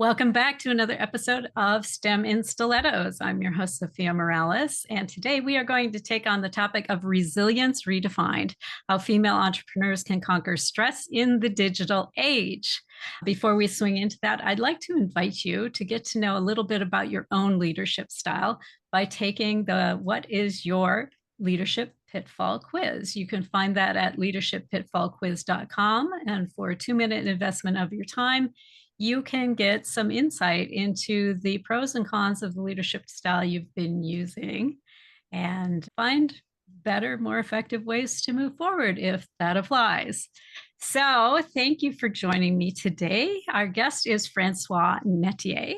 Welcome back to another episode of STEM in Stilettos. I'm your host, Zofia Morales, and today we are going to take on the topic of resilience redefined, how female entrepreneurs can conquer stress in the digital age. Before we swing into that, I'd like to invite you to get to know a little bit about your own leadership style by taking the What is Your Leadership Pitfall Quiz. You can find that at leadershippitfallquiz.com, and for a 2-minute investment of your time, you can get some insight into the pros and cons of the leadership style you've been using and find better, more effective ways to move forward if that applies. So thank you for joining me today. Our guest is Francois Netier.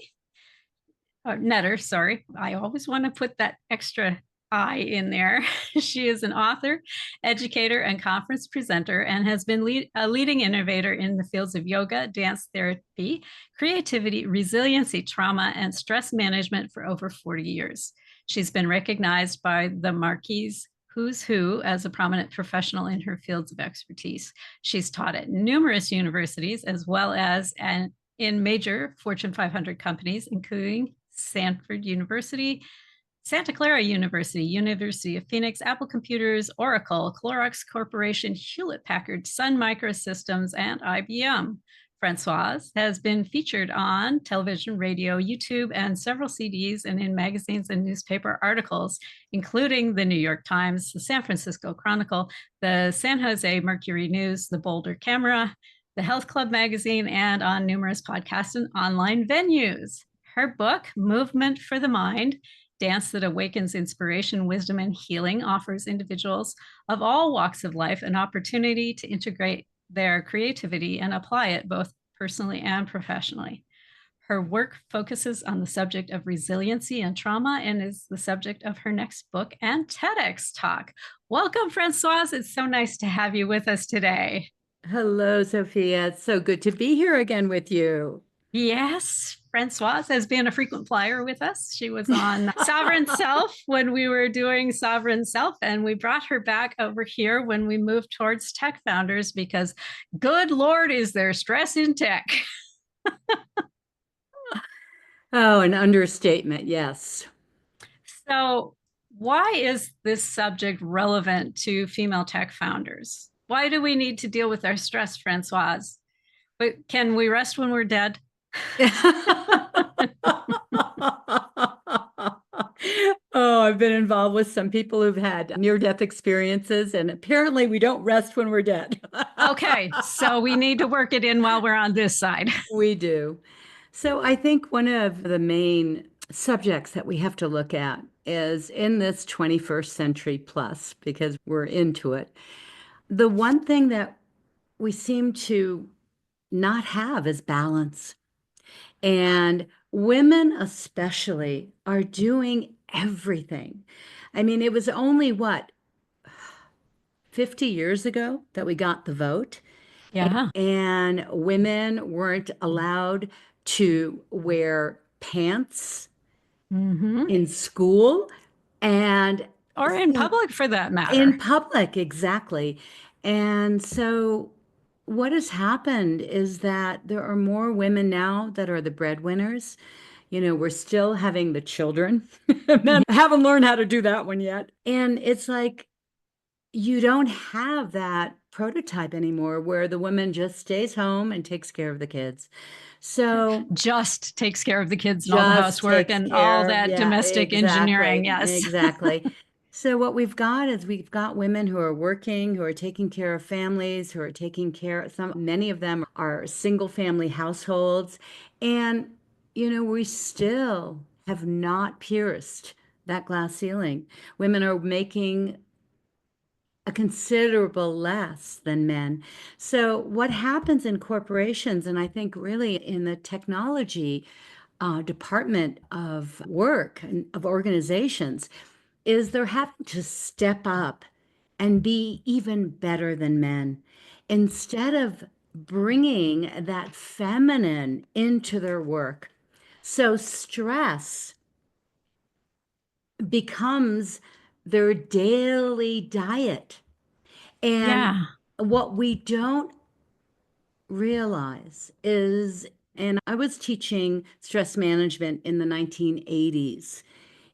Netter, sorry. I always want to put that extra I in there. She is an author, educator, and conference presenter, and has been a leading innovator in the fields of yoga, dance therapy, creativity, resiliency, trauma, and stress management for over 40 years. She's been recognized by the Marquis Who's Who as a prominent professional in her fields of expertise. She's taught at numerous universities as well as in major Fortune 500 companies, including Stanford University, Santa Clara University, University of Phoenix, Apple Computers, Oracle, Clorox Corporation, Hewlett-Packard, Sun Microsystems, and IBM. Françoise has been featured on television, radio, YouTube, and several CDs and in magazines and newspaper articles, including the New York Times, the San Francisco Chronicle, the San Jose Mercury News, the Boulder Camera, the Health Club magazine, and on numerous podcasts and online venues. Her book, Movement for the Mind, Dance That Awakens Inspiration, Wisdom, and Healing, offers individuals of all walks of life an opportunity to integrate their creativity and apply it both personally and professionally. Her work focuses on the subject of resiliency and trauma and is the subject of her next book and TEDx talk. Welcome, Françoise. It's so nice to have you with us today. Hello, Zofia. It's so good to be here again with you. Yes, Françoise has been a frequent flyer with us. She was on Sovereign Self when we were doing Sovereign Self, and we brought her back over here when we moved towards tech founders because, good Lord, is there stress in tech? Oh, an understatement, yes. So, why is this subject relevant to female tech founders? Why do we need to deal with our stress, Françoise? But can we rest when we're dead? Oh, I've been involved with some people who've had near-death experiences, and apparently we don't rest when we're dead. Okay, so we need to work it in while we're on this side. We do. So I think one of the main subjects that we have to look at is in this 21st century plus, because we're into it. The one thing that we seem to not have is balance. And women, especially, are doing everything. I mean, it was only what, 50 years ago that we got the vote, Yeah. and women weren't allowed to wear pants in school and Or in public for that in matter. public, exactly. And so what has happened is that there are more women now that are the breadwinners. You know, we're still having the children. Men haven't learned how to do that one yet. And it's like you don't have that prototype anymore where the woman just stays home and takes care of the kids. So Just takes care of the kids and all the just housework takes and all care. that Yeah, domestic engineering. exactly. Yes. Exactly. So what we've got is we've got women who are working, who are taking care of families, who are taking care, many of them are single family households. And, you know, we still have not pierced that glass ceiling. Women are making a considerable less than men. So what happens in corporations, and I think really in the technology department of work and of organizations, is they're having to step up and be even better than men. Instead of bringing that feminine into their work. So stress becomes their daily diet. And Yeah. what we don't realize is And I was teaching stress management in the 1980s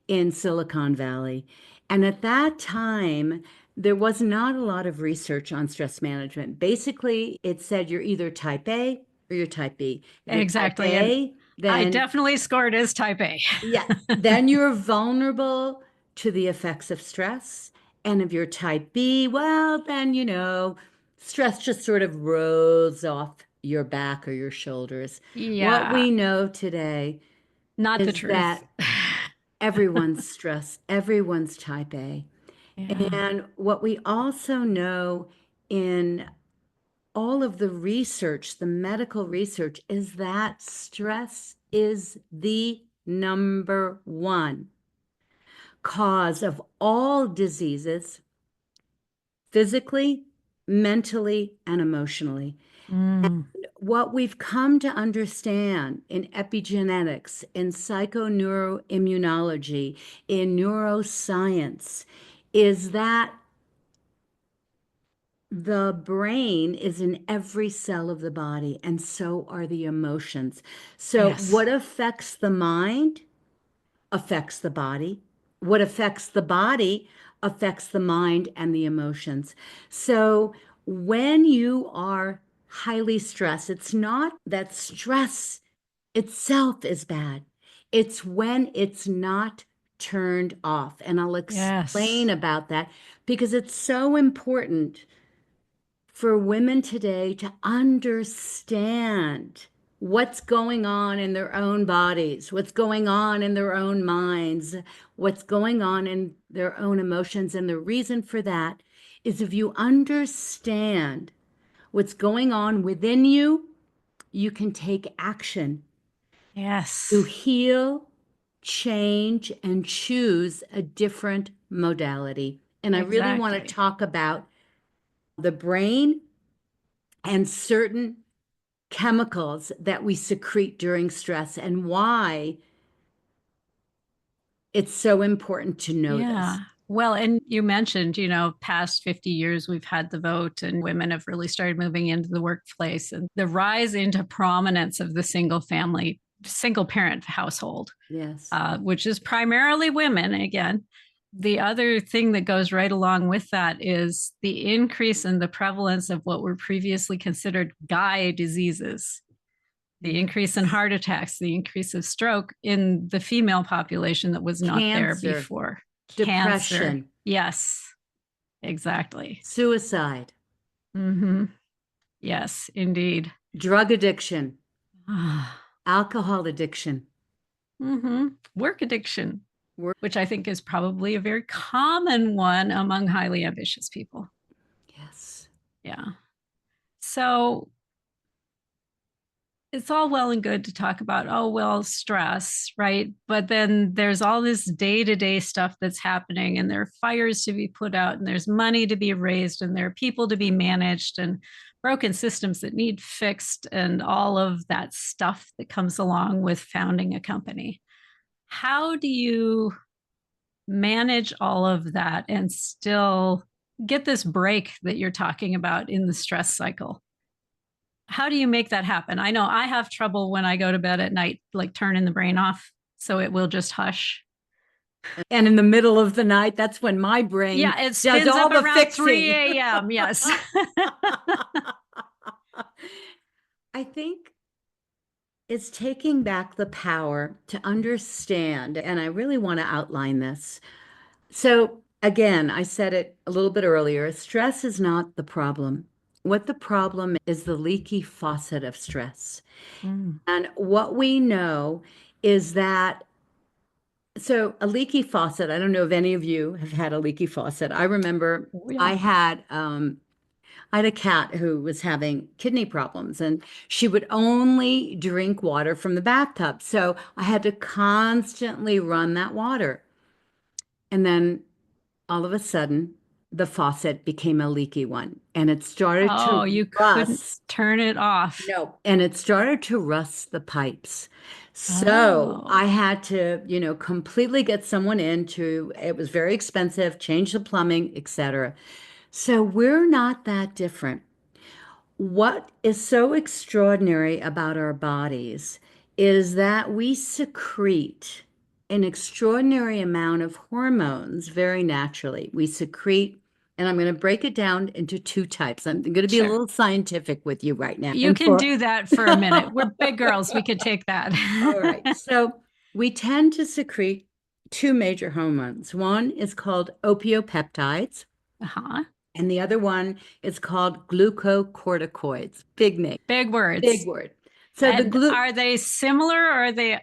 in Silicon Valley. And at that time, there was not a lot of research on stress management. Basically, it said you're either type A or you're type B. If you're type Exactly. And A, I then definitely scored as type A. yeah, then you're vulnerable to the effects of stress. And if you're type B, well, then, stress just sort of rolls off your back or your shoulders. What Yeah, we know today not the is truth. that everyone's stressed, everyone's type A. Yeah. And what we also know in all of the research, the medical research, is that stress is the number one cause of all diseases, physically, mentally, and emotionally. Mm, What we've come to understand in epigenetics, in psychoneuroimmunology, in neuroscience, is that the brain is in every cell of the body, and so are the emotions. So, yes. what affects the mind affects the body. What affects the body affects the mind and the emotions. So, when you are highly stressed, it's not that stress itself is bad, it's when it's not turned off. And I'll explain Yes. about that because it's so important for women today to understand what's going on in their own bodies, what's going on in their own minds, what's going on in their own emotions. And the reason for that is if you understand what's going on within you, you can take action to Yes. heal, change, and choose a different modality. And I really want to Exactly. talk about the brain and certain chemicals that we secrete during stress and why it's so important to know Yeah. this. Well, and you mentioned, past 50 years, we've had the vote and women have really started moving into the workplace and the rise into prominence of the single parent household, Yes. which is primarily women. Again, the other thing that goes right along with that is the increase in the prevalence of what were previously considered guy diseases, the increase in Yes. heart attacks, the increase of stroke in the female population that was not there Cancer, before. Cancer. depression, Yes, exactly. suicide, Mm-hmm. Yes, indeed. drug addiction, mm-hmm. alcohol addiction. Work addiction, We're, which I think is probably a very common one among highly ambitious people. yes. Yeah. So it's all well and good to talk about, oh, well, stress, right? But then there's all this day to day stuff that's happening, and there are fires to be put out, and there's money to be raised, and there are people to be managed, and broken systems that need fixed, and all of that stuff that comes along with founding a company. How do you manage all of that and still get this break that you're talking about in the stress cycle? How do you make that happen? I know I have trouble when I go to bed at night, like turning the brain off so it will just hush. And in the middle of the night, that's when my brain Yeah, it does spins all up the around fixing. 3 a.m. Yes. I think it's taking back the power to understand, and I really want to outline this. So, again, I said it a little bit earlier, stress is not the problem. What the problem is the leaky faucet of stress. Mm. And what we know is that, so a leaky faucet, I don't know if any of you have had a leaky faucet. I remember Oh, I yeah. had I had a cat who was having kidney problems and she would only drink water from the bathtub. So I had to constantly run that water. And then all of a sudden, the faucet became a leaky one and it started Oh, to you couldn't rust. turn it off. No, and it started to rust the pipes. So Oh, I had to, completely get someone in to, it was very expensive, change the plumbing, etc. So we're not that different. What is so extraordinary about our bodies is that we secrete an extraordinary amount of hormones very naturally. We secrete, and I'm going to break it down into two types. I'm going to be a Sure. little scientific with you right now. You And can for do that for a minute. We're big girls. We could take that. all right, so we tend to secrete two major hormones. One is called opiopeptides, Uh-huh. and the other one is called glucocorticoids. Big name. Big Big words. word. So And are they similar or are they they're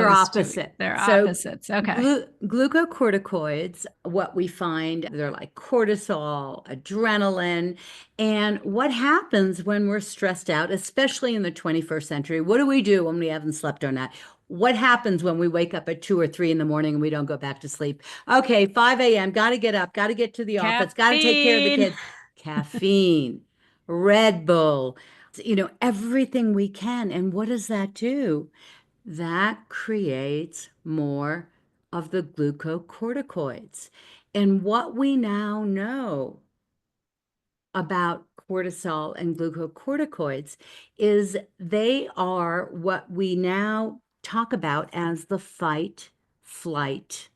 opposed to it? opposite. They're So opposites. Okay. glucocorticoids, what we find, they're like cortisol, adrenaline. And what happens when we're stressed out, especially in the 21st century? What do we do when we haven't slept or not? What happens when we wake up at 2 or 3 in the morning and we don't go back to sleep? Okay, 5 a.m., got to get up, got to get to the office, got to take care of the Caffeine. kids. Caffeine, Red Bull, everything we can. And what does that do? That creates more of the glucocorticoids. And what we now know about cortisol and glucocorticoids is they are what we now talk about as the fight flight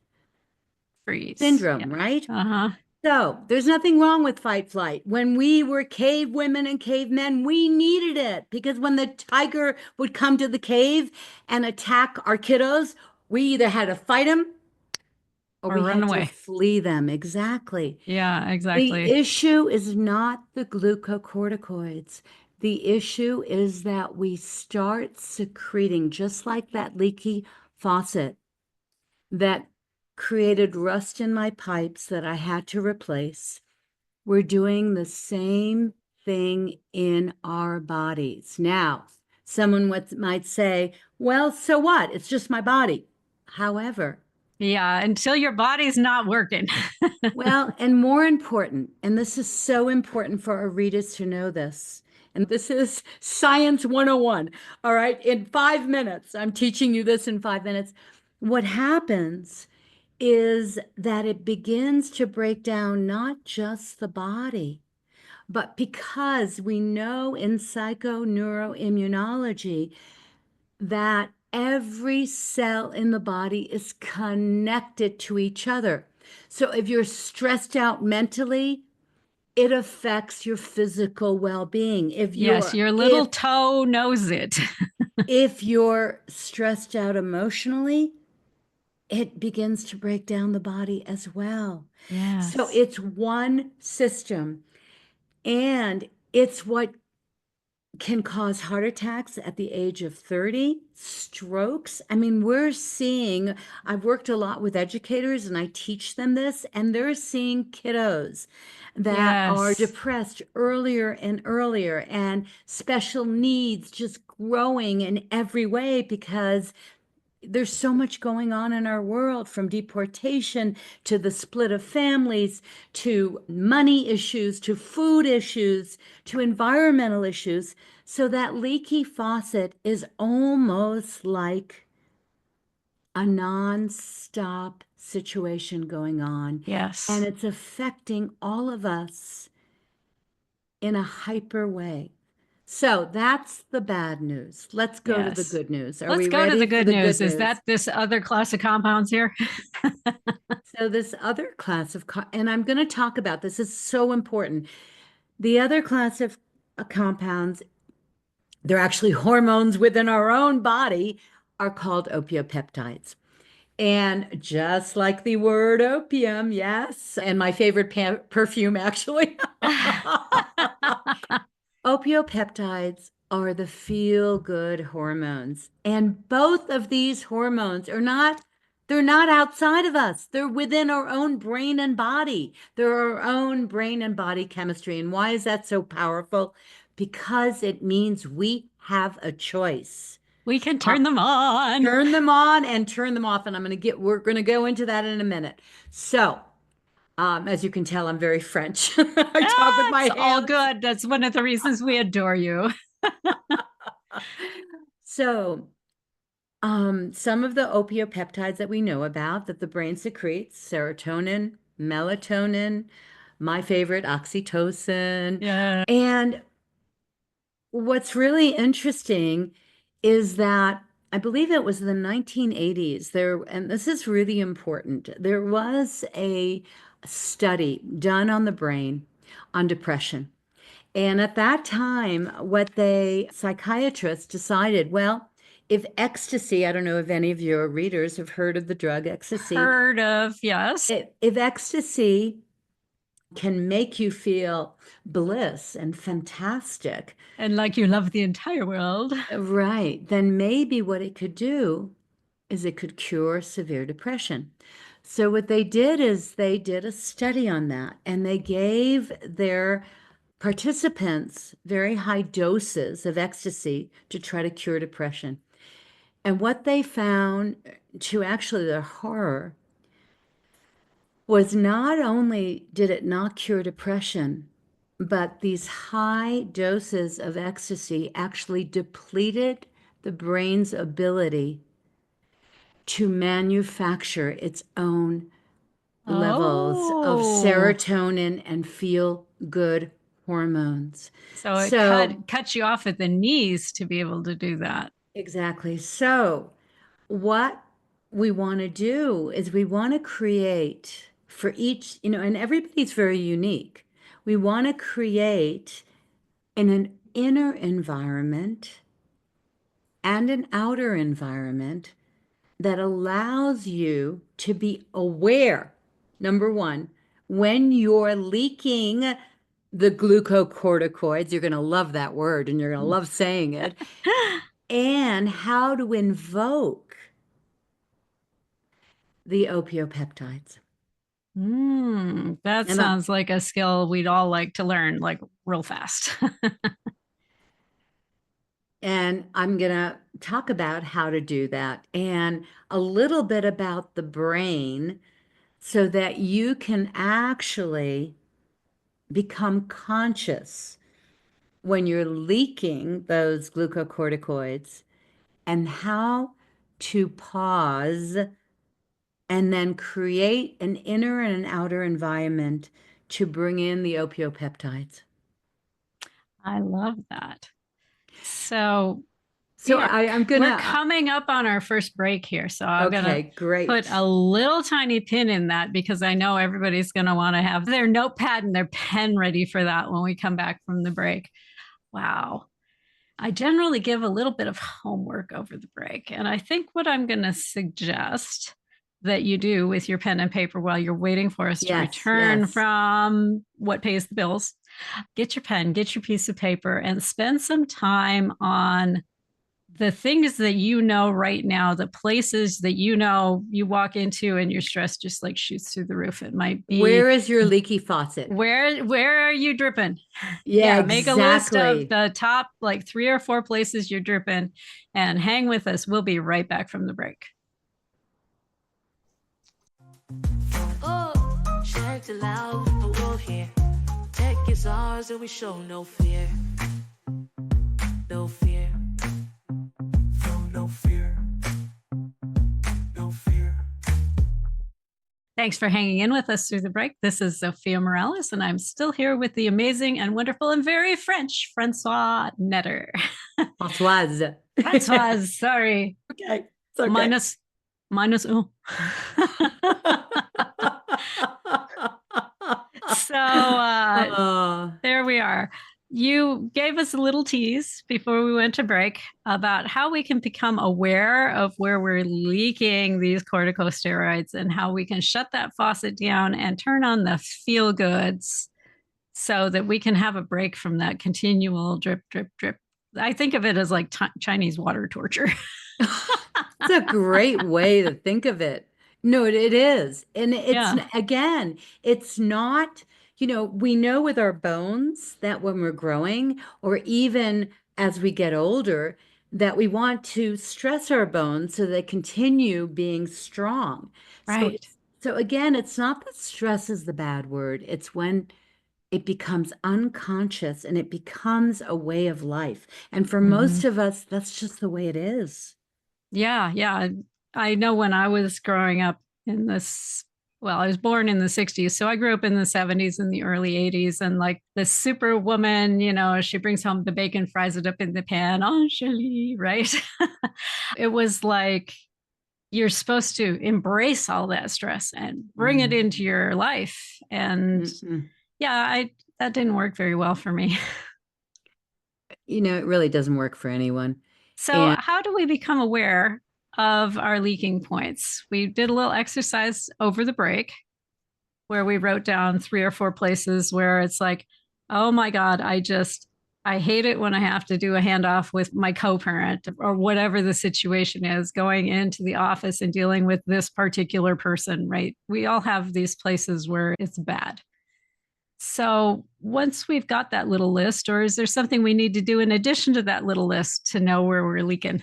Freeze. Yeah. syndrome, right? Uh-huh. So there's nothing wrong with fight flight. When we were cave women and cavemen, we needed it because when the tiger would come to the cave and attack our kiddos, we either had to fight them or Or we run had to away. flee them. Exactly. Yeah, The exactly. issue is not the glucocorticoids. The issue is that we start secreting, just like that leaky faucet that created rust in my pipes that I had to replace. We're doing the same thing in our bodies. Now, someone might say, well, so what? It's just my body. However, Yeah, until your body's not working. well, and more important, and this is so important for our readers to know this, and this is Science 101. All right, in 5 minutes, I'm teaching you this in 5 minutes. What happens is that it begins to break down not just the body, but because we know in psychoneuroimmunology that every cell in the body is connected to each other. So if you're stressed out mentally, it affects your physical well-being. If Yes, you're your little if toe knows it. if you're stressed out emotionally, it begins to break down the body as well. So Yes. it's one system, and it's what can cause heart attacks at the age of 30, strokes. I mean, I've worked a lot with educators and I teach them this, and they're seeing kiddos that are Yes. depressed earlier and earlier, and special needs just growing in every way because there's so much going on in our world, from deportation to the split of families to money issues to food issues to environmental issues. So that leaky faucet is almost like a non-stop situation going on, and Yes. it's affecting all of us in a hyper way. So that's the bad news. Let's go to the Yes. good news. Are Let's we go to ready the for good the good news. Is news? that this other class of compounds here? So this other class of, and I'm going to talk about this, is so important. The other class of compounds, they're actually hormones within our own body, are called opiopeptides. And just like the word opium, yes, and my favorite perfume actually, opiopeptides are the feel-good hormones. And both of these hormones they're not outside of us. They're within our own brain and body. They're our own brain and body chemistry. And why is that so powerful? Because it means we have a choice. We can Uh, turn them on. Turn them on and turn them off. And we're going to go into that in a minute. So, as you can tell, I'm very French. I talk with Ah, my it's all hands. good. That's one of the reasons we adore you. So, some of the opiopeptides that we know about that the brain secretes, serotonin, melatonin, my favorite, oxytocin. Yeah. And what's really interesting is that I believe it was the 1980s there, and this is really important. There was a study done on the brain on depression. And at that time, what they psychiatrists decided, well, if ecstasy, I don't know if any of your readers have heard of the drug ecstasy, Heard of, yes. if ecstasy can make you feel bliss and fantastic, And like you love the entire world. right, then maybe what it could do is it could cure severe depression. So what they did is they did a study on that and they gave their participants very high doses of ecstasy to try to cure depression. And what they found, to actually their horror, was not only did it not cure depression, but these high doses of ecstasy actually depleted the brain's ability to manufacture its own levels of Oh, serotonin and feel good hormones. so it So, cut you off at the knees to be able to do that. exactly. So, what we want to do is we want to create for each, and everybody's very unique. We want to create in an inner environment and an outer environment that allows you to be aware, number one, when you're leaking the glucocorticoids, you're going to love that word and you're going to love saying it, and how to invoke the opiopeptides. That And sounds like a skill we'd all like to learn, like real fast. I'm going to talk about how to do that and a little bit about the brain so that you can actually become conscious when you're leaking those glucocorticoids and how to pause and then create an inner and an outer environment to bring in the opiopeptides. I love that. So So we are I'm we're gonna, coming up on our first break here. So I'm gonna okay, put great. a little tiny pin in that because I know everybody's gonna want to have their notepad and their pen ready for that when we come back from the break. Wow. I generally give a little bit of homework over the break. And I think what I'm going to suggest that you do with your pen and paper while you're waiting for us to Yes, return yes. from what pays the bills, get your pen, get your piece of paper, and spend some time on the things that you know right now, the places that you know you walk into and your stress just like shoots through the roof. It might be Where is your leaky faucet? where are you dripping? Yeah, Yeah, make a list of exactly. the top like 3 or 4 places you're dripping and hang with us. We'll be right back from the break. Oh, shake it loud, the world here. Tech is ours and we show no fear. No fear. No fear. No fear. Thanks for hanging in with us through the break. This is Zofia Morales, and I'm still here with the amazing and wonderful and very French Francois Netter. Françoise. François, sorry. Okay, it's okay. Minus minus un. So Oh, there we are. You gave us a little tease before we went to break about how we can become aware of where we're leaking these corticosteroids and how we can shut that faucet down and turn on the feel goods so that we can have a break from that continual drip, drip, drip. I think of it as like Chinese water torture. it's a great way to think of it. No, it is. And it's, Yeah, again, it's not, we know with our bones that when we're growing, or even as we get older, that we want to stress our bones so they continue being strong. So, right. so again, it's not that stress is the bad word. It's when it becomes unconscious and it becomes a way of life. And for Mm-hmm. most of us, that's just the way it is. Yeah, yeah. I know when I was growing up in this well, I was born in the 60s, so I grew up in the 70s and the early 80s. And like the superwoman, she brings home the bacon, fries it up in the pan, Angeli, right? It was like you're supposed to embrace all that stress and bring it into your life. And yeah, that didn't work very well for me. It really doesn't work for anyone. So, how do we become aware of our leaking points? We did a little exercise over the break where we wrote down 3 or 4 places where it's like, oh my God, I hate it when I have to do a handoff with my co-parent or whatever the situation is, going into the office and dealing with this particular person, right? We all have these places where it's bad. So once we've got that little list, or is there something we need to do in addition to that little list to know where we're leaking?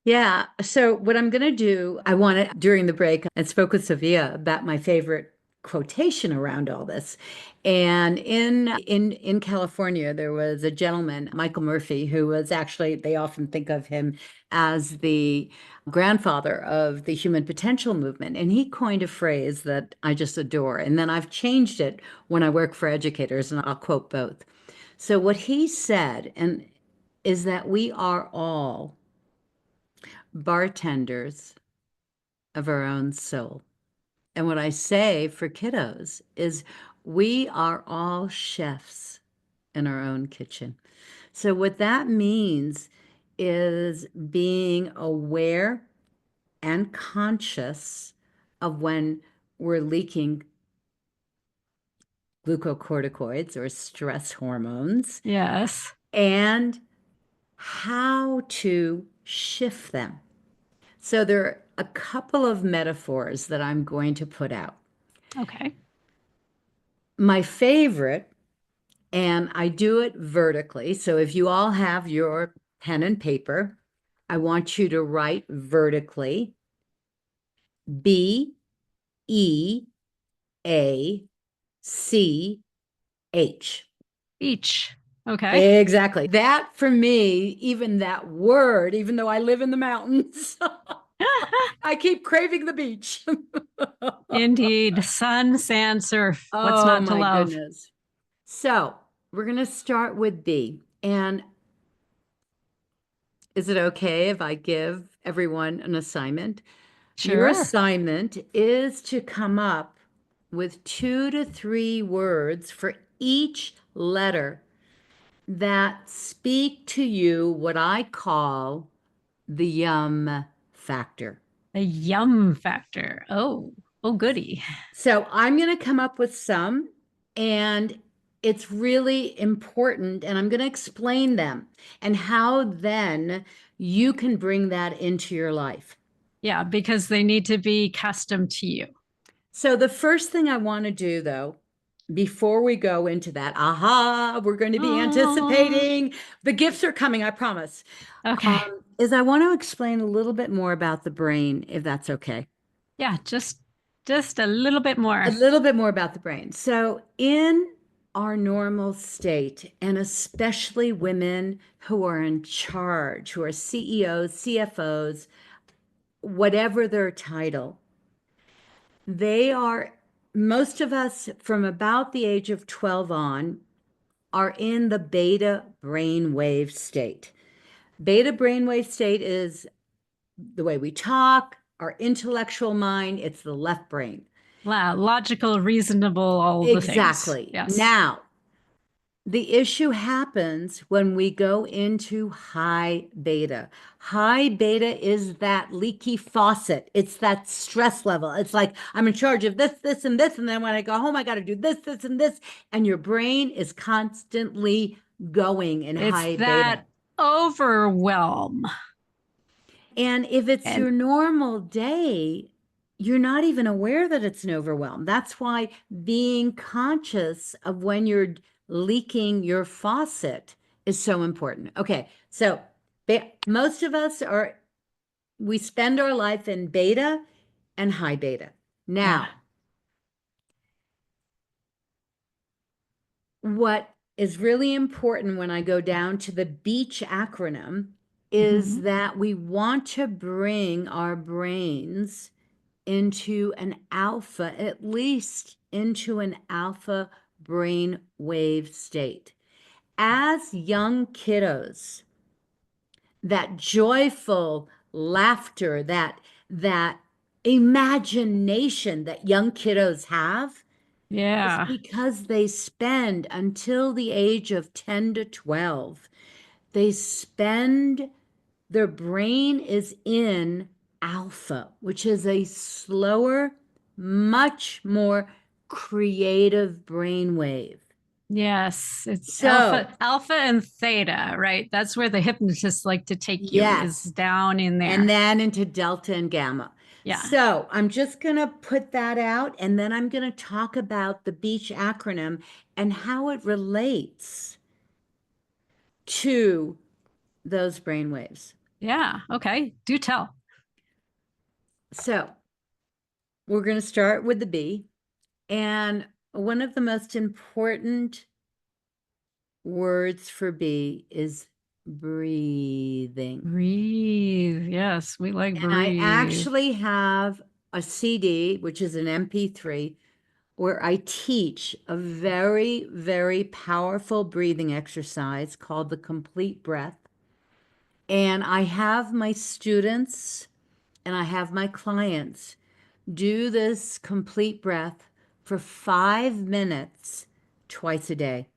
Yeah. So what I'm going to do, I want to, during the break, I spoke with Zofia about my favorite quotation around all this. And in California, there was a gentleman, Michael Murphy, who was actually, they often think of him as the grandfather of the human potential movement. And he coined a phrase that I just adore. And then I've changed it when I work for educators, and I'll quote both. So what he said, and is that we are all bartenders of our own soul. And what I say for kiddos is we are all chefs in our own kitchen. So what that means is being aware and conscious of when we're leaking glucocorticoids or stress hormones. Yes. And how to shift them. So there are a couple of metaphors that I'm going to put out. Okay. My favorite, and I do it vertically. So if you all have your pen and paper, I want you to write vertically BEACH. Beach. Okay. Exactly. That for me, even that word, even though I live in the mountains, I keep craving the beach. Indeed. Sun, sand, surf. What's Oh not to my love? goodness. So we're going to start with B. And is it okay if I give everyone an assignment? Your Sure. assignment is to come up with 2 to 3 words for each letter that speak to you what I call the yum factor. The yum factor. Oh, goody. So I'm going to come up with some, and it's really important, and I'm going to explain them and how then you can bring that into your life. Yeah, because they need to be custom to you. So the first thing I want to do, though, before we go into that, we're going to be anticipating. The gifts are coming, I promise. Okay. Is I want to explain a little bit more about the brain, if that's okay. Yeah, just a little bit more. A little bit more about the brain. So, in our normal state, and especially women who are in charge, who are CEOs, CFOs, whatever their title, they are, most of us from about the age of 12 on, are in the beta brainwave state. Beta brainwave state is the way we talk, our intellectual mind, it's the left brain. Logical, reasonable, all the things. Exactly. Yes. Now, the issue happens when we go into high beta. High beta is that leaky faucet. It's that stress level. It's like, I'm in charge of this, this, and this. And then when I go home, I got to do this, this, and this. And your brain is constantly going in It's high that beta. overwhelm. And if it's your normal day, you're not even aware that it's an overwhelm. That's why being conscious of when you're leaking your faucet is so important. Okay, so most of us we spend our life in beta and high beta. Now, what is really important when I go down to the BEACH acronym is that we want to bring our brains into an alpha, at least into an alpha brain wave state. As young kiddos, that joyful laughter, that imagination that young kiddos have is Yeah. because they spend until the age of 10 to 12, they spend, their brain is in alpha, which is a slower, much more creative brain wave. Yes, it's So, alpha and theta, right? That's where the hypnotists like to take you, is yes, down in and there. then into delta and gamma. Yeah. So I'm just going to put that out, and then I'm going to talk about the BEACH acronym and how it relates to those brain waves. Yeah. Okay. Do tell. So we're going to start with the B. And one of the most important words for B is breathing. Breathe. Yes, we like And I breathe. actually have a CD, which is an MP3, where I teach a very, very powerful breathing exercise called the complete breath. And I have my students and I have my clients do this complete breath for 5 minutes twice a day.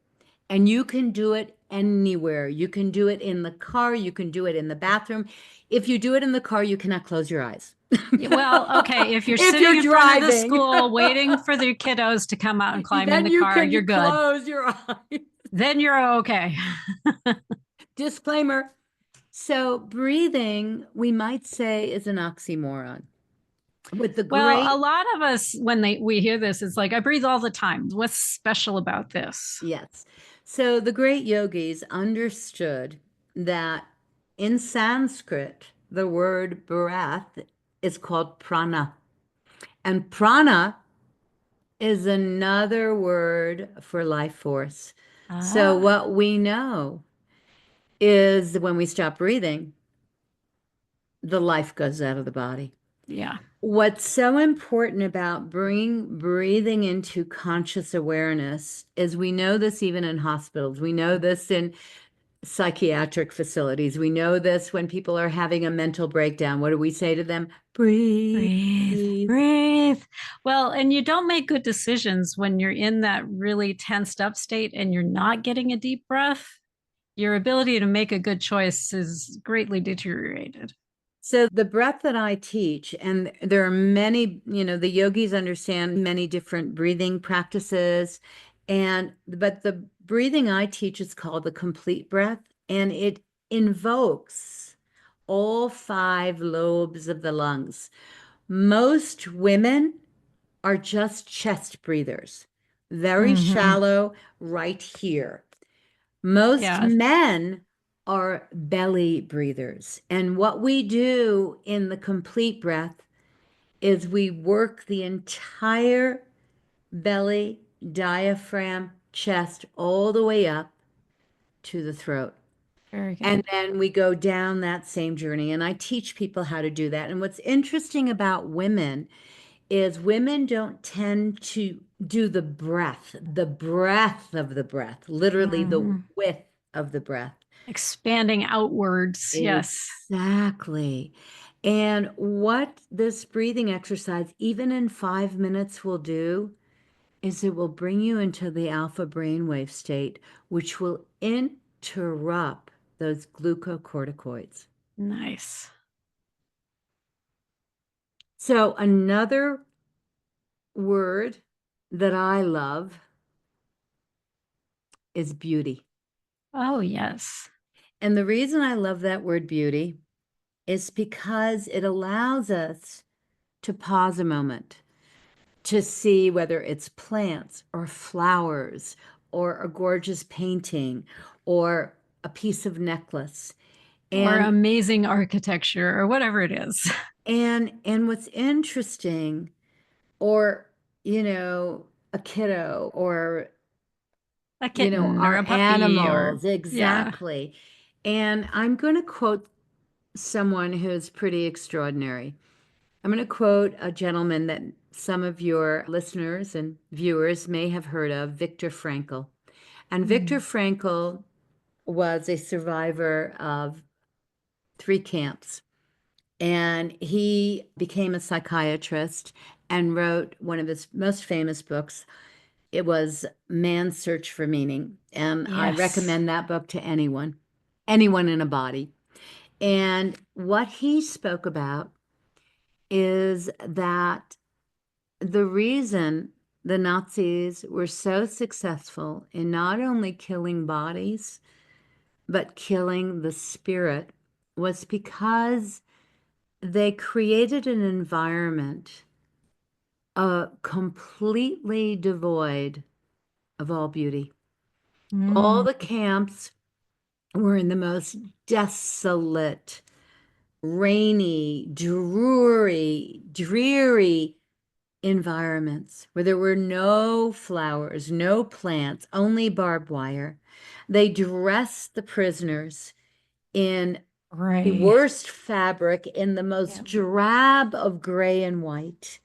And you can do it anywhere. You can do it in the car, you can do it in the bathroom. If you do it in the car, you cannot close your eyes. Well, okay, if you're If sitting you're in front of the driving, school waiting for the kiddos to come out and climb in then the you car, can you're you good. close your eyes. Then you're okay. Disclaimer. So breathing, we might say, is an oxymoron. With the Well, a great, lot of us, when we hear this, it's like, I breathe all the time. What's special about this? yes. So the great yogis understood that in Sanskrit, the word breath is called prana. And prana is another word for life force. So Ah, what we know is when we stop breathing, the life goes out of the body. yeah. What's so important about breathing into conscious awareness is we know this even in hospitals. We know this in psychiatric facilities. We know this when people are having a mental breakdown. What do we say to them? Breathe, Breathe, breathe. breathe. Well, and you don't make good decisions when you're in that really tensed up state and you're not getting a deep breath. Your ability to make a good choice is greatly deteriorated. So the breath that I teach, and there are many, the yogis understand many different breathing practices, but the breathing I teach is called the complete breath, and it invokes all 5 lobes of the lungs. Most women are just chest breathers, very Mm-hmm. shallow right here. Most Yeah, men are belly breathers. And what we do in the complete breath is we work the entire belly, diaphragm, chest, all the way up to the throat. very And good. then we go down that same journey. And I teach people how to do that. And what's interesting about women is women don't tend to do the breath of the breath, literally the Mm-hmm. width of the breath. Expanding outwards. Yes. Exactly. And what this breathing exercise, even in 5 minutes, will do is it will bring you into the alpha brainwave state, which will interrupt those glucocorticoids. Nice. So, another word that I love is beauty. Oh, yes. And the reason I love that word beauty is because it allows us to pause a moment to see whether it's plants or flowers or a gorgeous painting or a piece of necklace. Or And amazing architecture or whatever it is. and what's interesting, or a kiddo, or A kitten or our a puppy or, animals, yeah. exactly. And I'm going to quote someone who's pretty extraordinary. I'm going to quote a gentleman that some of your listeners and viewers may have heard of, Viktor Frankl. And Viktor Mm. Frankl was a survivor of 3 camps. And he became a psychiatrist and wrote one of his most famous books. It was Man's Search for Meaning. And I Yes. recommend that book to anyone in a body. And what he spoke about is that the reason the Nazis were so successful in not only killing bodies, but killing the spirit was because they created an environment completely devoid of all beauty. All Mm. the camps were in the most desolate, rainy, dreary environments where there were no flowers, no plants, only barbed wire. They dressed the prisoners in the Gray. worst fabric, in the most Yep. drab of gray and white.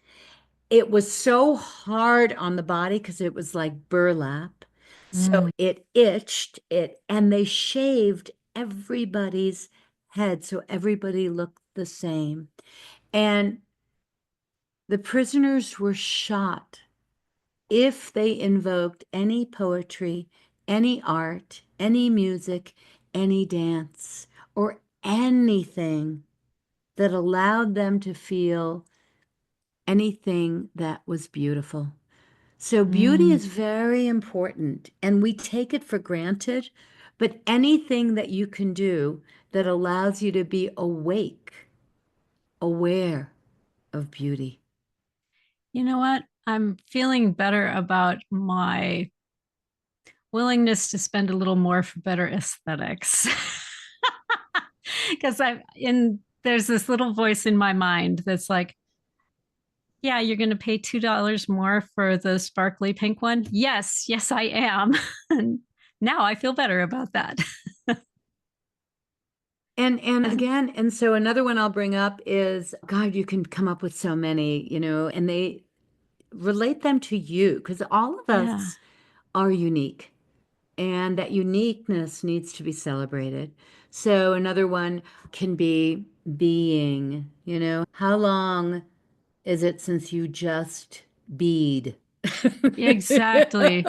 It was so hard on the body because it was like burlap. So Mm. it itched it, and they shaved everybody's head so everybody looked the same. And the prisoners were shot if they invoked any poetry, any art, any music, any dance, or anything that allowed them to feel anything that was beautiful. So beauty Mm. is very important, and we take it for granted, but anything that you can do that allows you to be awake, aware of beauty. You know what? I'm feeling better about my willingness to spend a little more for better aesthetics. Because there's this little voice in my mind that's like, yeah, you're going to pay $2 more for the sparkly pink one. Yes, yes, I am. And now I feel better about that. And again, and so another one I'll bring up is, God, you can come up with so many, and they relate them to you because all of Yeah. us are unique, and that uniqueness needs to be celebrated. So another one can be being. How long is it since you just bead? Exactly.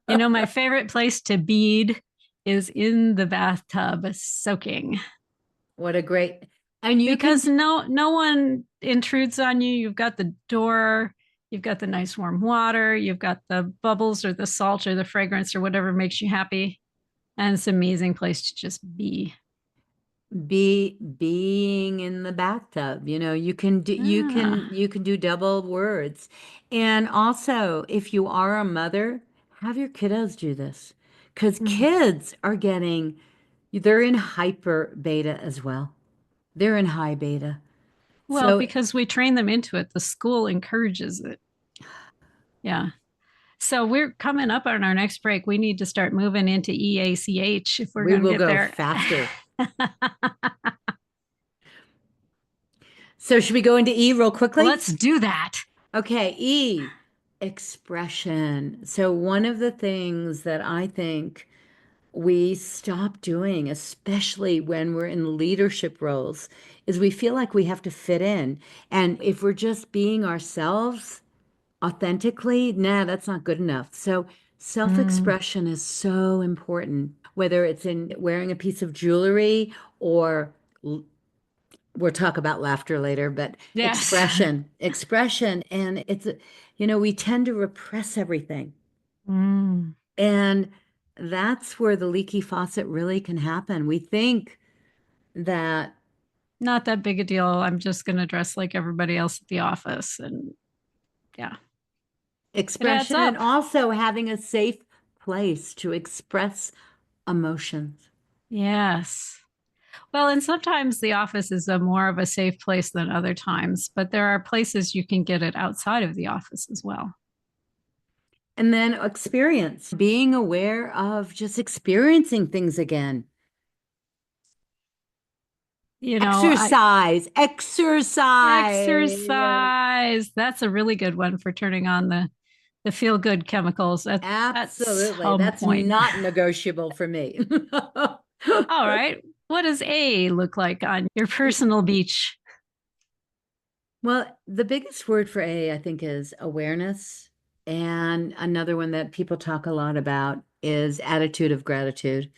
My favorite place to bead is in the bathtub soaking What a great, and you can, because no one intrudes on you. You've got the door, you've got the nice warm water, you've got the bubbles or the salt or the fragrance or whatever makes you happy. And it's an amazing place to just be. being in the bathtub. You can do Ah. you can do double words. And also, if you are a mother, have your kiddos do this because Mm. kids are they're in hyper beta as well. They're in high beta. Well, So because we train them into it, the school encourages it. Yeah. So we're coming up on our next break. We need to start moving into EACH if we're we going to will get go there. faster. So should we go into E real quickly? Let's do that. Okay, E, expression. So one of the things that I think we stop doing, especially when we're in leadership roles, is we feel like we have to fit in. And if we're just being ourselves authentically, nah, that's not good enough. So Mm. self-expression is so important, whether it's in wearing a piece of jewelry or we'll talk about laughter later, but Yes. expression. And we tend to repress everything. Mm. And that's where the leaky faucet really can happen. We think that Not that big a deal. I'm just going to dress like everybody else at the office. And yeah, it adds expression and up. also having a safe place to express emotions. Yes. Well, and sometimes the office is a more of a safe place than other times, but there are places you can get it outside of the office as well. And then experience, being aware of just experiencing things again. You know, I Exercise, exercise. exercise. That's a really good one for turning on the feel good chemicals at Absolutely. some That's point. not negotiable for me. All right. What does A look like on your personal beach? Well, the biggest word for A, I think, is awareness. And another one that people talk a lot about is attitude of gratitude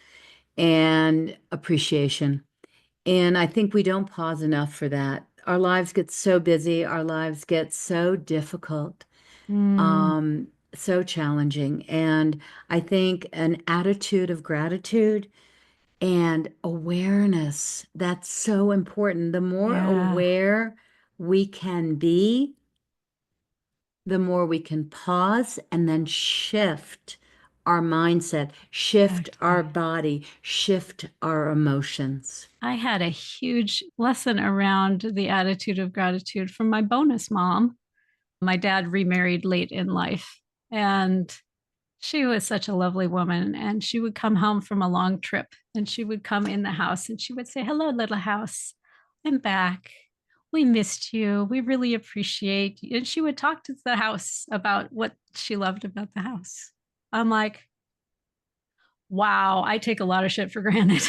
and appreciation. And I think we don't pause enough for that. Our lives get so busy, our lives get so difficult, Mm, so challenging. And I think an attitude of gratitude and awareness, that's so important. The more yeah, aware we can be, the more we can pause and then shift our mindset, shift our exactly. body, shift our emotions. I had a huge lesson around the attitude of gratitude from my bonus mom. My dad remarried late in life, and she was such a lovely woman. And she would come home from a long trip and she would come in the house and she would say, "Hello, little house. I'm back. We missed you. We really appreciate you." And she would talk to the house about what she loved about the house. I'm like, wow, I take a lot of shit for granted.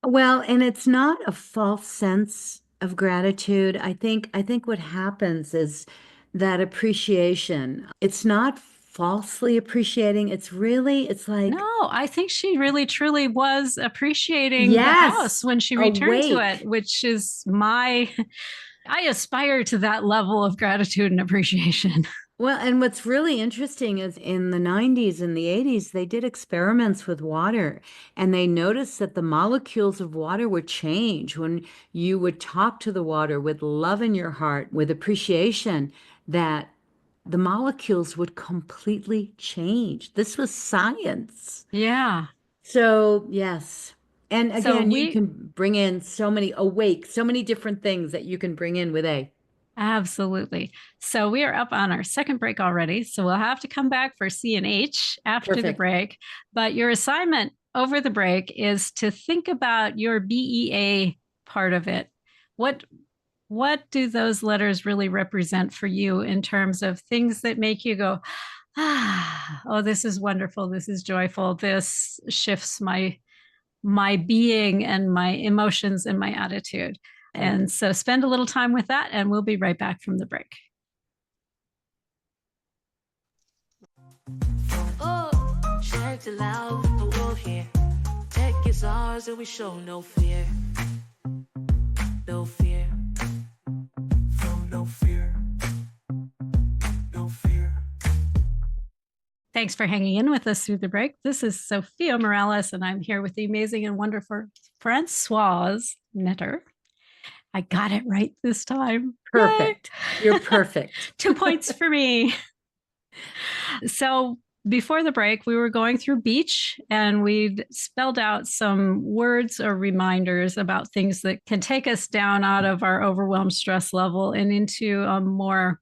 Well, and it's not a false sense of gratitude. I think what happens is that appreciation. It's not falsely appreciating. It's like, No, I think she really truly was appreciating the house yes, when she returned to it, awake. which is I aspire to that level of gratitude and appreciation. Well, and what's really interesting is in the 90s and the 80s, they did experiments with water and they noticed that the molecules of water would change when you would talk to the water with love in your heart, with appreciation, that the molecules would completely change. This was science. Yeah. So, yes. And So again, you we can bring in so many awake, so many different things that you can bring in with A. Absolutely. So we are up on our second break already. So we'll have to come back for C and H after the Perfect. break. But your assignment over the break is to think about your BEA part of it. What what do those letters really represent for you in terms of things that make you go, ah, oh, this is wonderful, this is joyful, this shifts my being and my emotions and my attitude. Right. And so spend a little time with that, and we'll be right back from the break. Oh, check the loud, the world here. Tech is ours and we show no fear. No fear. Oh, no fear. No fear. Thanks for hanging in with us through the break. This is Zofia Morales, and I'm here with the amazing and wonderful Françoise Netter. I got it right this time. Yay! Perfect. You're perfect. 2 points for me. So before the break, we were going through beach and we'd spelled out some words or reminders about things that can take us down out of our overwhelmed stress level and into a more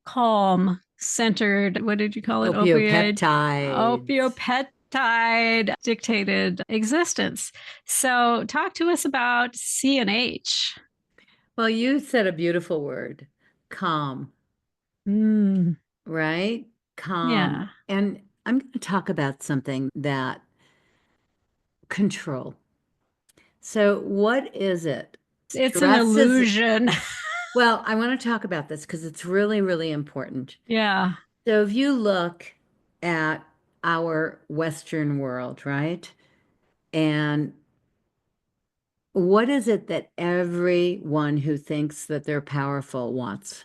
calm, centered, what did you call it? Opioid, Opiopeptides. opiopeptide dictated existence. So talk to us about C and H. Well, you said a beautiful word, calm, Mm, right? Calm. yeah. And I'm going to talk about something that control. So, what is it? It's an Stress is, illusion. well, I want to talk about this because it's really, really important. Yeah. So, if you look at our Western world, right? And what is it that everyone who thinks that they're powerful wants?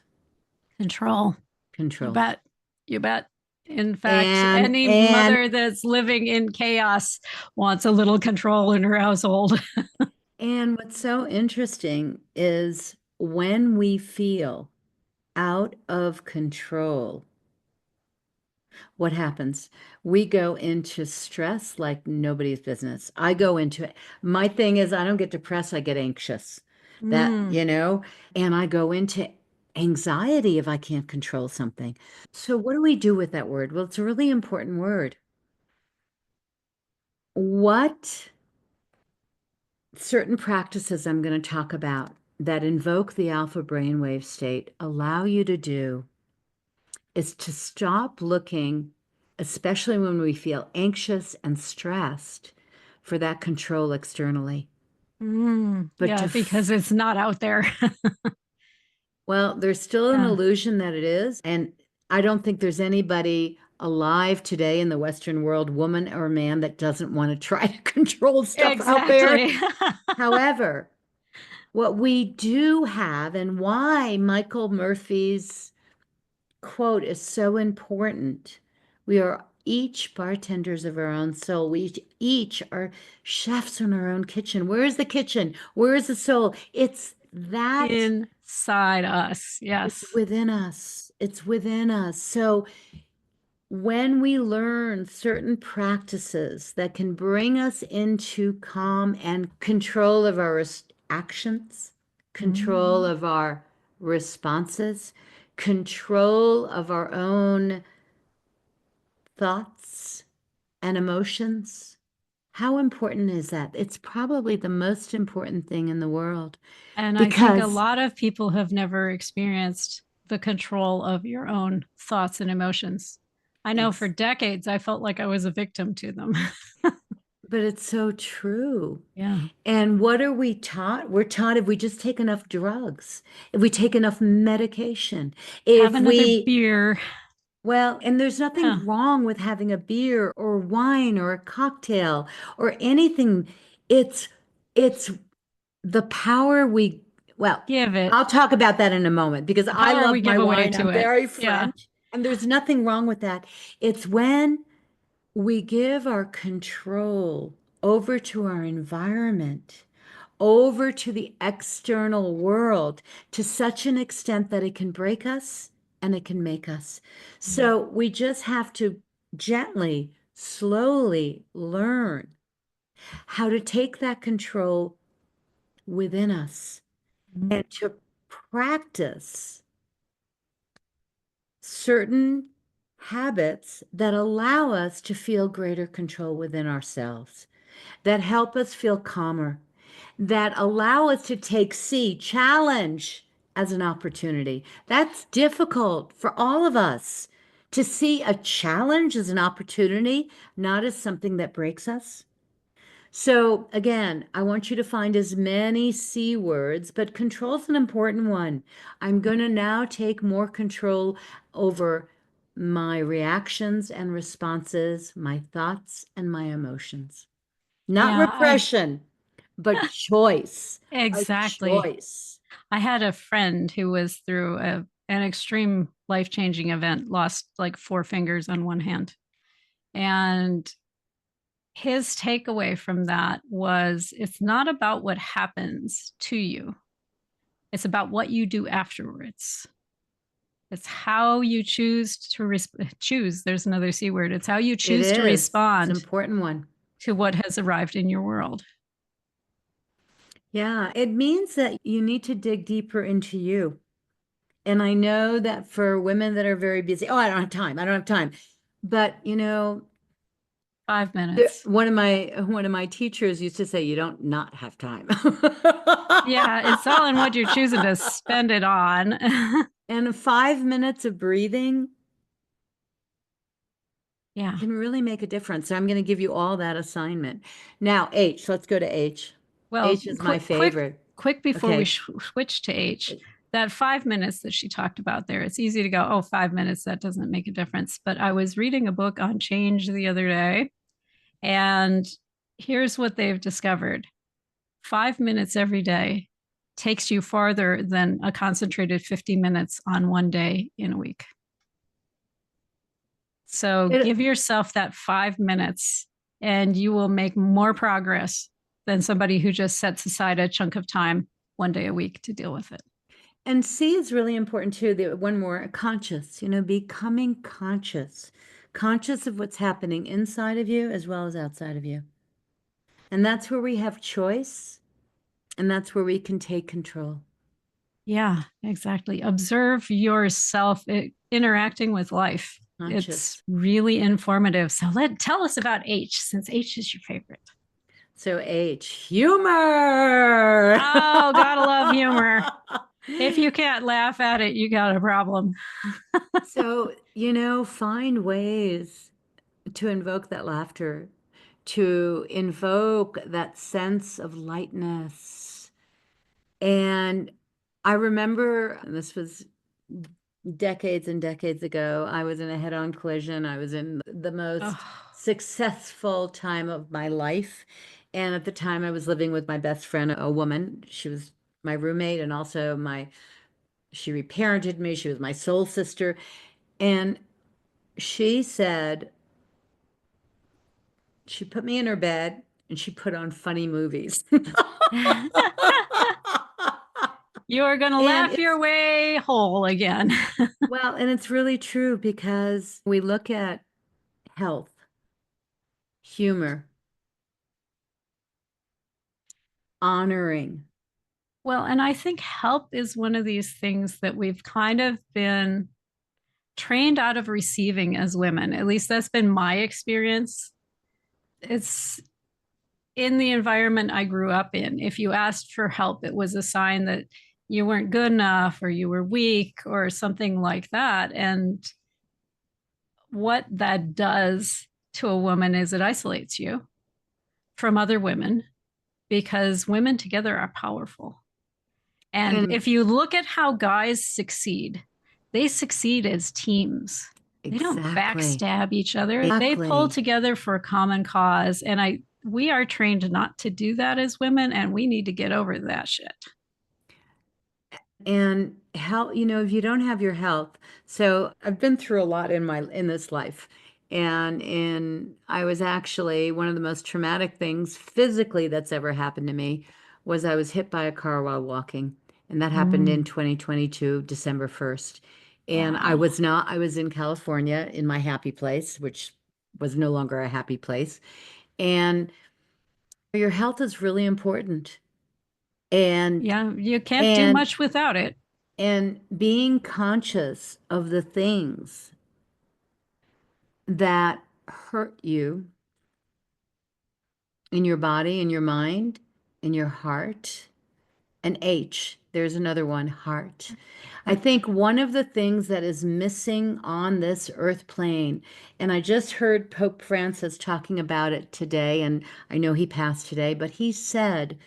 Control. You Control. bet. You bet. In fact, And any and mother that's living in chaos wants a little control in her household. and what's so interesting is when we feel out of control, what happens? We go into stress like nobody's business. I go into it. My thing is I don't get depressed, I get anxious. That, Mm, and I go into anxiety if I can't control something. So what do we do with that word? Well, it's a really important word. What certain practices I'm going to talk about that invoke the alpha brainwave state allow you to do is to stop looking, especially when we feel anxious and stressed, for that control externally. But Yeah, because it's not out there. well, there's still an Yeah. illusion that it is. And I don't think there's anybody alive today in the Western world, woman or man, that doesn't want to try to control stuff out there. Exactly. However, what we do have, and why Michael Murphy's quote is so important, we are each bartenders of our own soul. We each are chefs in our own kitchen. Where is the kitchen? Where is the soul? It's that. Inside us. It's Yes. within us. It's within us. So when we learn certain practices that can bring us into calm and control of our actions, control of our responses, control of our own thoughts and emotions, how important is that? It's probably the most important thing in the world And I think a because lot of people have never experienced the control of your own thoughts and emotions. I know for decades I felt like I was a victim to them. but it's so true. Yeah. And what are we taught? We're taught if we just take enough drugs, if we take enough medication, Have if another we, beer. well, and there's Yeah. nothing wrong with having a beer or wine or a cocktail or anything. It's the power we, well, Give it. I'll talk about that in a moment because The I power love we my give away wine. to I'm it. very Yeah. French, and there's nothing wrong with that. It's when we give our control over to our environment, over to the external world to such an extent that it can break us and it can make us. So we just have to gently, slowly learn how to take that control within us and to practice certain habits that allow us to feel greater control within ourselves, that help us feel calmer, that allow us to take challenge as an opportunity. That's difficult for all of us to see a challenge as an opportunity, not as something that breaks us. So again, I want you to find as many C words, but control's an important one. I'm going to now take more control over my reactions and responses, my thoughts and my emotions. Not Yeah. repression, but choice. A Exactly. choice. I had a friend who was through an extreme life changing event, lost like 4 fingers on one hand. And his takeaway from that was it's not about what happens to you, it's about what you do afterwards. It's how you choose to choose. There's another C word. It's how you It choose to is. It's an respond important one. to what has arrived in your world. Yeah, it means that you need to dig deeper into you. And I know that for women that are very busy, oh, I don't have time. I don't have time. But 5 minutes. one of my teachers used to say, you don't not have time. Yeah, it's all in what you're choosing to spend it on. And 5 minutes of breathing Yeah. can really make a difference. So I'm going to give you all that assignment. Now, H, let's go to H. Well, H is my favorite. quick before we Okay. switch to H, that 5 minutes that she talked about there, it's easy to go, oh, 5 minutes, that doesn't make a difference. But I was reading a book on change the other day, and here's what they've discovered: 5 minutes every day takes you farther than a concentrated 50 minutes on one day in a week. So give yourself that 5 minutes and you will make more progress than somebody who just sets aside a chunk of time one day a week to deal with it. And C is really important too. One more, conscious, becoming conscious, conscious of what's happening inside of you as well as outside of you. And that's where we have choice, and that's where we can take control. Yeah, exactly. Observe yourself interacting with life. Conscious. It's really informative. So tell us about H, since H is your favorite. So H, humor. Oh, gotta love humor. If you can't laugh at it, you got a problem. So, find ways to invoke that laughter, to invoke that sense of lightness. And I remember this was decades and decades ago. I was in a head-on collision. I was in the most Oh, successful time of my life. And at the time, I was living with my best friend, a woman. She was my roommate and also she reparented me. She was my soul sister. And she said, she put me in her bed and she put on funny movies. you are going to And laugh your it's, way whole again. well, and it's really true because we look at health, humor, honoring. Well, and I think help is one of these things that we've kind of been trained out of receiving as women. At least that's been my experience. It's in the environment I grew up in. If you asked for help, it was a sign that you weren't good enough or you were weak or something like that. And what that does to a woman is it isolates you from other women because women together are powerful. And And if you look at how guys succeed, they succeed as teams. They don't exactly, backstab each other. They pull exactly. together for a common cause. And we are trained not to do that as women, and we need to get over that shit. And health, if you don't have your health, so I've been through a lot in this life. And I was actually one of the most traumatic things physically that's ever happened to me was I was hit by a car while walking. And that happened in Mm, 2022, December 1st. And wow. I was in California in my happy place, which was no longer a happy place. And your health is really important. And Yeah, you can't do and much without it. and being conscious of the things that hurt you in your body, in your mind, in your heart. And H, there's another one, heart. I think one of the things that is missing on this earth plane, and I just heard Pope Francis talking about it today, and I know he passed today, but he said,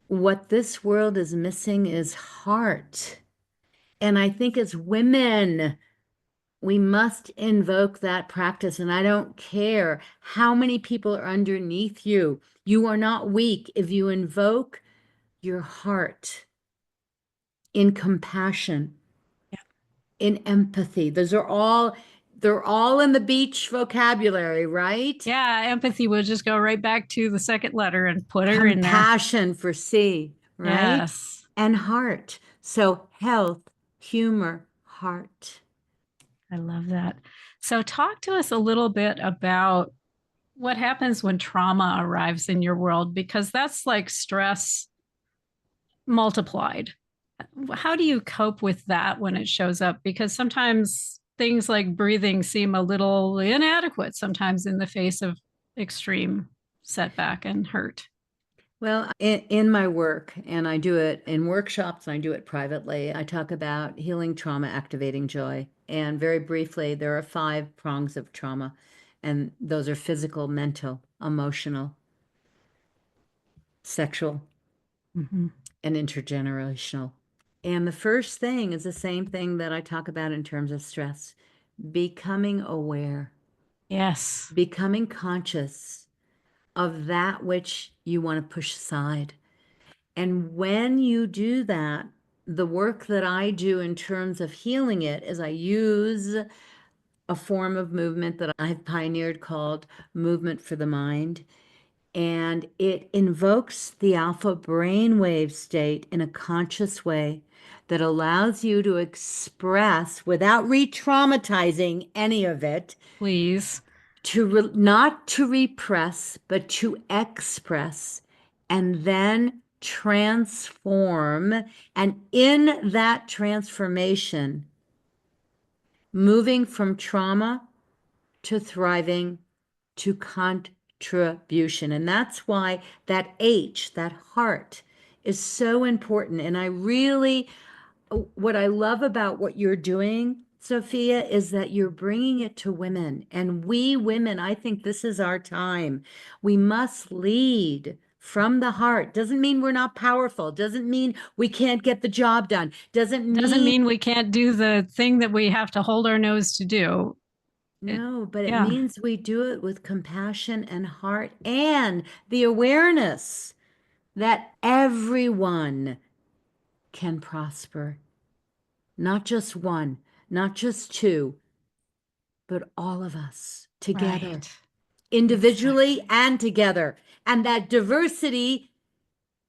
what this world is missing is heart. And I think as women, we must invoke that practice. And I don't care how many people are underneath you. You are not weak if you invoke your heart in compassion, Yeah. in empathy. They're all in the beach vocabulary, right? Yeah, empathy would just go right back to the second letter and put her in there. Compassion for C, right? Yes, And heart. So health, humor, heart. I love that. So, talk to us a little bit about what happens when trauma arrives in your world, because that's like stress multiplied. How do you cope with that when it shows up? Because sometimes things like breathing seem a little inadequate sometimes in the face of extreme setback and hurt. Well, in my work, and I do it in workshops and I do it privately, I talk about healing trauma, activating joy. And very briefly, there are 5 prongs of trauma, and those are physical, mental, emotional, sexual, Mm-hmm. and intergenerational. And the first thing is the same thing that I talk about in terms of stress, becoming aware, Yes, becoming conscious of that which you want to push aside. And when you do that, the work that I do in terms of healing it is I use a form of movement that I've pioneered called movement for the mind. And it invokes the alpha brainwave state in a conscious way that allows you to express without re-traumatizing any of it, please. not to repress, but to express and then transform. And in that transformation, moving from trauma to thriving to contribution. And that's why that H, that heart, is so important. And what I love about what you're doing, Sophia, is that you're bringing it to women. And we women, I think this is our time. We must lead from the heart. Doesn't mean we're not powerful. Doesn't mean we can't get the job done. Doesn't mean we can't do the thing that we have to hold our nose to do. No, but it Yeah. means we do it with compassion and heart and the awareness that everyone can prosper. Not just one, not just two, but all of us together, Right. individually Exactly. and together. And that diversity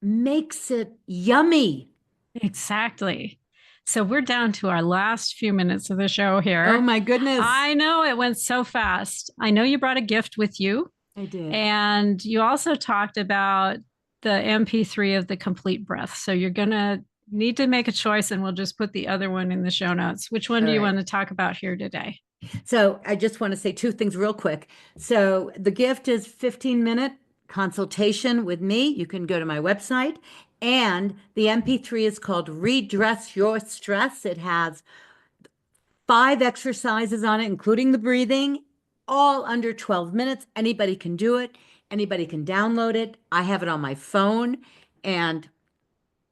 makes it yummy. Exactly. So we're down to our last few minutes of the show here. Oh my goodness. I know it went so fast. I know you brought a gift with you. I did. And you also talked about the MP3 of the complete breath. So you're going to need to make a choice, and we'll just put the other one in the show notes. Which one do you want to talk about here today? So I just want to say two things real quick. So the gift is 15-minute consultation with me. You can go to my website. And the MP3 is called Redress Your Stress. It has 5 exercises on it, including the breathing, all under 12 minutes. Anybody can do it. Anybody can download it. I have it on my phone. And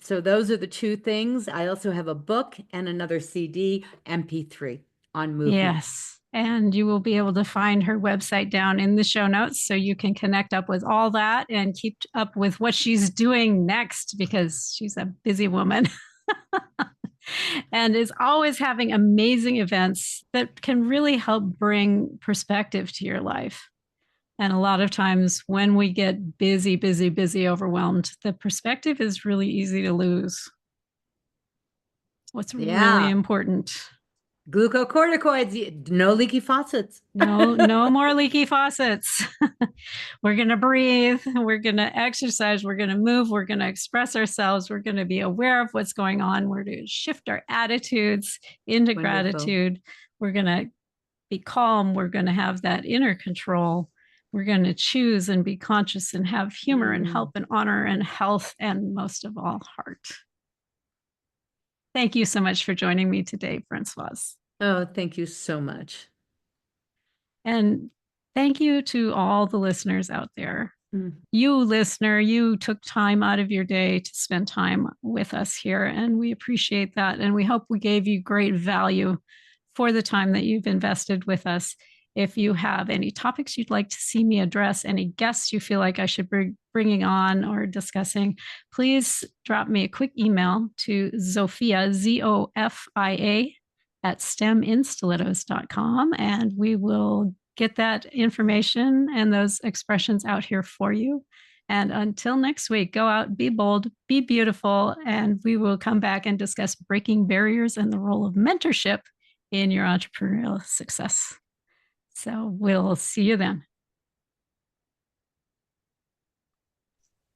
so those are the two things. I also have a book and another CD, MP3 on movement. Yes. And you will be able to find her website down in the show notes so you can connect up with all that and keep up with what she's doing next, because she's a busy woman and is always having amazing events that can really help bring perspective to your life. And a lot of times when we get busy, overwhelmed, the perspective is really easy to lose. What's really important? Glucocorticoids, no leaky faucets. No more leaky faucets. We're going to breathe. We're going to exercise. We're going to move. We're going to express ourselves. We're going to be aware of what's going on. We're going to shift our attitudes into gratitude. We're going to be calm. We're going to have that inner control. We're going to choose and be conscious and have humor and help and honor and health, and most of all, heart. Thank you so much for joining me today, Françoise. Oh, thank you so much. And thank you to all the listeners out there. You, listener, you took time out of your day to spend time with us here, and we appreciate that. And we hope we gave you great value for the time that you've invested with us. If you have any topics you'd like to see me address, any guests you feel like I should be bringing on or discussing, please drop me a quick email to Zofia, Zofia, at steminstilettos.com, and we will get that information and those expressions out here for you. And until next week, go out, be bold, be beautiful, and we will come back and discuss breaking barriers and the role of mentorship in your entrepreneurial success. So we'll see you then.